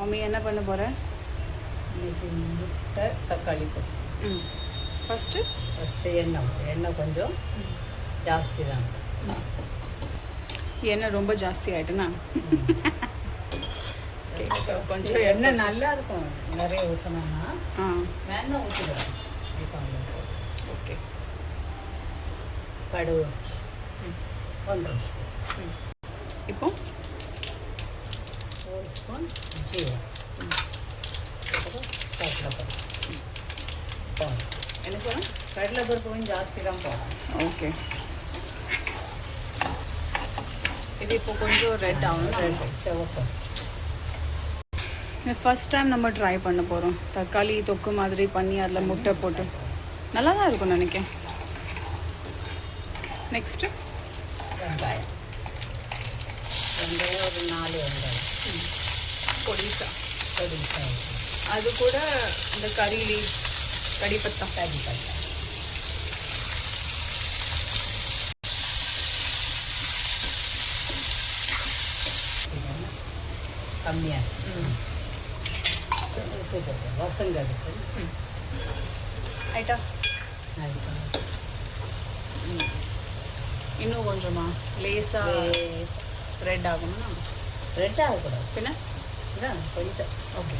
Mummy என்ன பண்ண போகிற? இன்னைக்கு முட்டை தக்காளி தொக்கு. ஃபஸ்ட்டு எண்ணெய் கொஞ்சம் ஜாஸ்தி தான். எண்ணெய் ரொம்ப ஜாஸ்தி ஆகிட்டுண்ணா கொஞ்சம் எண்ணெய் நல்லா இருக்கும். நிறைய ஊற்றினோம்னா வேணா ஊற்றிடுவேன். ஓகே. கடுகு 1.5 ஸ்பூன். இப்போ 1 ஸ்பூன் ஜீரகம். கடலைப்பருப்பு. என்ன சொன்னால் கடலைப்பருப்பு கொஞ்சம் ஜாஸ்தி தான் போகும். ஓகே. இது இப்போ கொஞ்சம் ரெட் ஆகணும். சிவப்பு. ஃபஸ்ட் டைம் நம்ம ட்ரை பண்ண போகிறோம். தக்காளி தொக்கு மாதிரி பண்ணி அதில் முட்டை போட்டு நல்லா தான் இருக்கும் நினைக்கிறேன். நெக்ஸ்ட்டு வெங்காயம் ஒரு 4 வெங்காயம் பொடிசா. பொடிசா. அது கூட இந்த கறி லீவ்ஸ், கறிப்பத்தா. கம்மியாக வசங்கடுக்கு ஆயிட்டா. இன்னும் கொஞ்சமா லேசாக ரெட் ஆகணும்னா ரெட் ஆகக்கூடாது. பின்ன இதான் கொஞ்சம். ஓகே.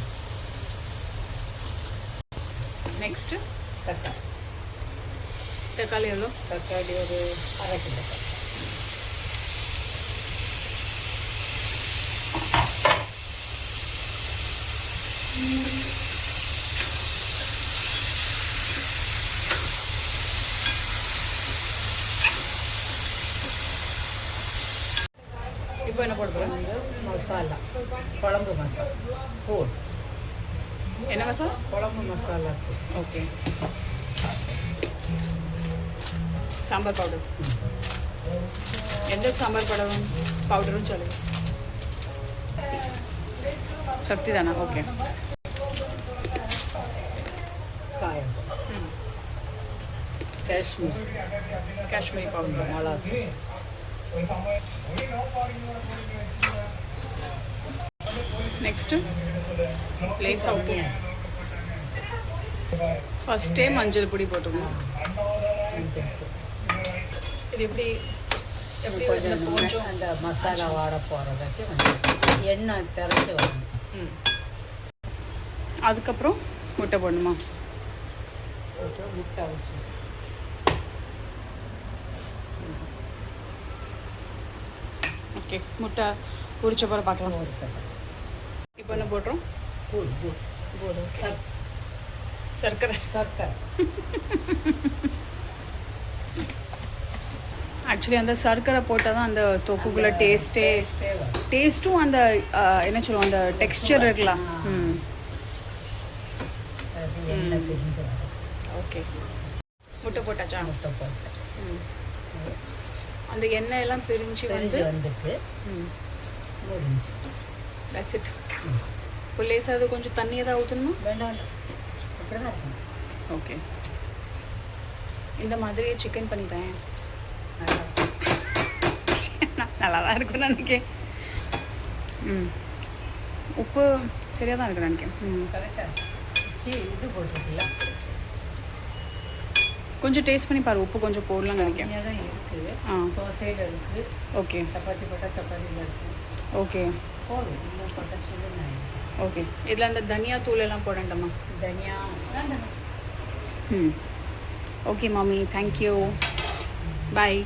நெக்ஸ்ட்டு தக்காளி எவ்வளோ? தக்காளி ஒரு 1/2 கிலோ. இப்போ என்ன போட போகிறோம்? மசாலா, குழம்பு மசாலா தூள். என்ன மசாலா? குழம்பு மசாலா தூள். ஓகே. சாம்பார் பவுடர். எந்த சாம்பார் பவுடரும் சொல்லுங்க. சக்தி தானா? ஓகே. காயம், காஷ்மீரி பவுடர், மிளகு. நெக்ஸ்ட்டு லேசாக உப்பு. ஃபஸ்ட்டே மஞ்சள் பொடி போட்டுக்கணும். இது எப்படி கொஞ்சம் அந்த மசாலா வாட போகிறதுக்கு எண்ணெய் திறச்சி வரணும். அதுக்கப்புறம் முட்டை போடணுமா? முட்டை வச்சு ஓகே. முட்டை பொரிச்ச பிறகு பார்க்கலாம். ஒரு செகண்ட். இப்போ என்ன போடுறோம்? சர்க்கரை. ஆக்சுவலி அந்த சர்க்கரை போட்டால் தான் அந்த தொக்குக்குள்ள டேஸ்ட்டும் அந்த என்ன சொல்லுவோம் அந்த டெக்ஸ்சர் இருக்கலாம். ஓகே. முட்டை போட்டாச்சா? முட்டை போட்டேன். அந்த எண்ணெய் எல்லாம் பிரிஞ்சு வந்துட்டு முடிஞ்சு. That's it. இப்போ லேசாக அது கொஞ்சம் தண்ணியை தான் ஊற்றணுமா? வேண்டாம், அப்படி தான் இருக்கணும். ஓகே. இந்த மாதிரியே சிக்கன் பண்ணி தரேன். நல்லா தான் இருக்கும் நினைக்கிறேன். உப்பு சரியாக தான் இருக்கு நினைக்கிறேன். கரெக்டாக இது போட்டிருக்குல்ல, கொஞ்சம் டேஸ்ட் பண்ணி பாரு. உப்பு கொஞ்சம் போடலாம் நினைக்கிறேன். தான் இருக்குது. தோசையில் இருக்குது. ஓகே. சப்பாத்தி போட்டால் சப்பாத்தியில் இருக்குது. ஓகே. போதும். இன்னும் போட்டால் சொல்லு. ஓகே. இதில் அந்த தனியா தூள் எல்லாம் போடண்டாமா? தனியா வேண்டாம். ஓகே மாமி, தேங்க்யூ. பாய்.